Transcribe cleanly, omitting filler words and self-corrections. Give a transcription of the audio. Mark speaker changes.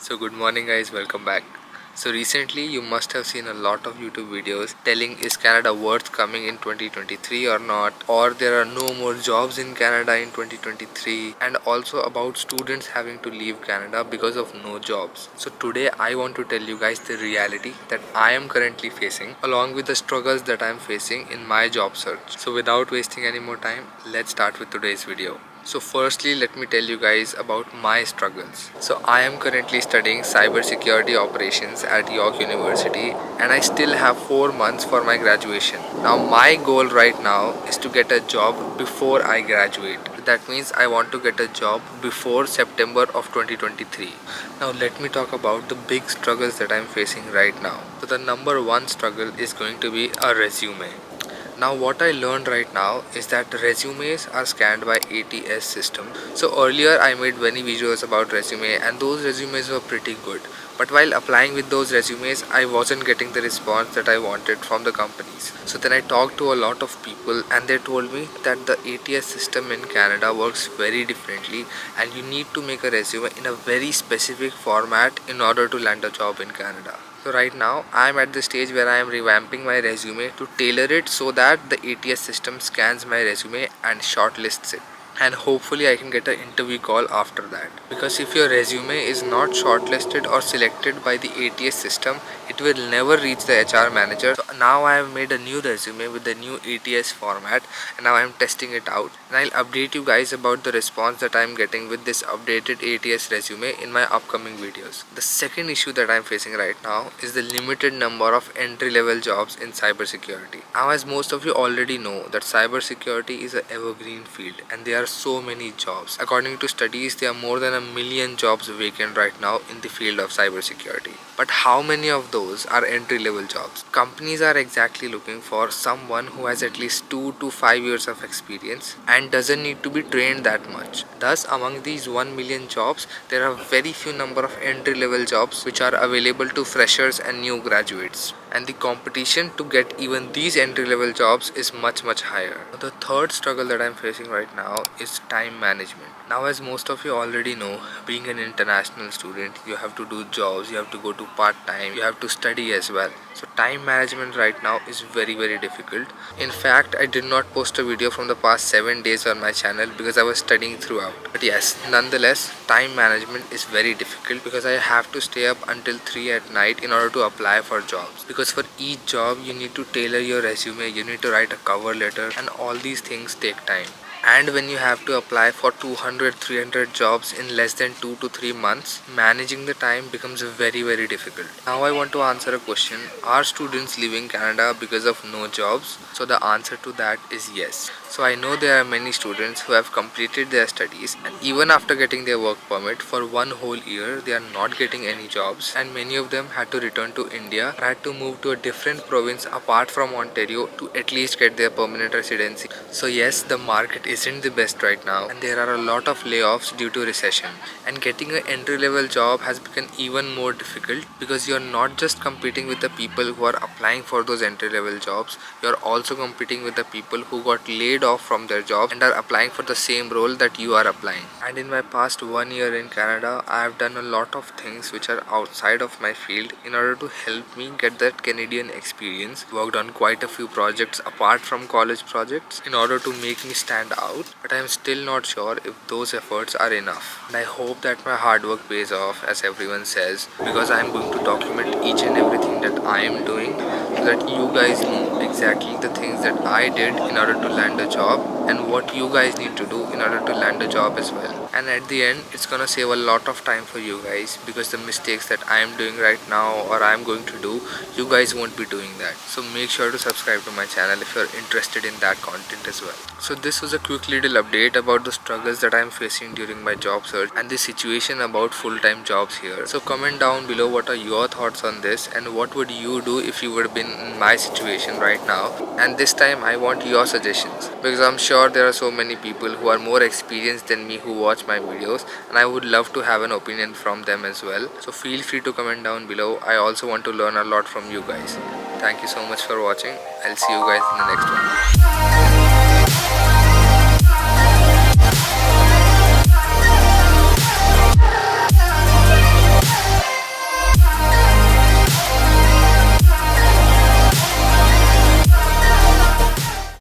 Speaker 1: So good morning guys, welcome back. So recently you must have seen a lot of YouTube videos telling is Canada worth coming in 2023 or not, or there are no more jobs in Canada in 2023, and also about students having to leave Canada because of no jobs. So today I want to tell you guys the reality that I am currently facing along with the struggles that I am facing in my job search. So without wasting any more time, let's start with today's video. So firstly, let me tell you guys about my struggles. So I am currently studying cybersecurity operations at York University and I still have 4 months for my graduation. Now my goal right now is to get a job before I graduate. That means I want to get a job before September of 2023. Now let me talk about the big struggles that I am facing right now. So the number one struggle is going to be a resume. Now what I learned right now is that resumes are scanned by ATS system. So earlier I made many videos about resume and those resumes were pretty good. But while applying with those resumes, I wasn't getting the response that I wanted from the companies. So then I talked to a lot of people and they told me that the ATS system in Canada works very differently and you need to make a resume in a very specific format in order to land a job in Canada. So right now I am at the stage where I am revamping my resume to tailor it so that the ATS system scans my resume and shortlists it. And hopefully I can get an interview call after that. Because if your resume is not shortlisted or selected by the ATS system, it will never reach the HR manager. So now I have made a new resume with the new ATS format and now I am testing it out. And I'll update you guys about the response that I am getting with this updated ATS resume in my upcoming videos. The second issue that I am facing right now is the limited number of entry-level jobs in cybersecurity. Now as most of you already know that cybersecurity is an evergreen field and there are so many jobs. According to studies, there are more than 1 million jobs vacant right now in the field of cybersecurity. But how many of those are entry-level jobs? Companies are exactly looking for someone who has at least 2 to 5 years of experience and doesn't need to be trained that much. Thus, among these 1 million jobs, there are very few number of entry-level jobs which are available to freshers and new graduates. And the competition to get even these entry-level jobs is much higher. The third struggle that I'm facing right now is time management. Now as most of you already know, being an international student, you have to do jobs, you have to go to part-time, you have to study as well. So time management right now is very difficult. In fact, I did not post a video from the past 7 days on my channel because I was studying throughout. But yes, nonetheless, time management is very difficult because I have to stay up until 3 at night in order to apply for jobs. Because for each job, you need to tailor your resume, you need to write a cover letter and all these things take time. And when you have to apply for 200-300 jobs in less than 2 to 3 months, managing the time becomes very difficult. Now I want to answer a question. Are students leaving Canada because of no jobs? So the answer to that is yes. So I know there are many students who have completed their studies and even after getting their work permit for 1 whole year, they are not getting any jobs and many of them had to return to India or had to move to a different province apart from Ontario to at least get their permanent residency. So yes, the market isn't the best right now and there are a lot of layoffs due to recession, and getting an entry-level job has become even more difficult because you're not just competing with the people who are applying for those entry-level jobs, you're also competing with the people who got laid off from their jobs and are applying for the same role that you are applying. And in my past 1 year in Canada, I have done a lot of things which are outside of my field in order to help me get that Canadian experience. Worked on quite a few projects apart from college projects in order to make me stand out, but I am still not sure if those efforts are enough. And I hope that my hard work pays off, as everyone says, because I am going to document each and everything that I am doing so that you guys know exactly the things that I did in order to land a job and what you guys need to do in order to land a job as well. And at the end, it's gonna save a lot of time for you guys because the mistakes that I am doing right now or I am going to do, you guys won't be doing that. So make sure to subscribe to my channel if you're interested in that content as well. So this was a quick little update about the struggles that I am facing during my job search and the situation about full-time jobs here. So comment down below what are your thoughts on this and what would you do if you would have been in my situation right now. And this time I want your suggestions because I'm sure there are so many people who are more experienced than me who watch my videos and I would love to have an opinion from them as well. So feel free to comment down below. I also want to learn a lot from you guys. Thank you so much for watching. I'll see you guys in the next one.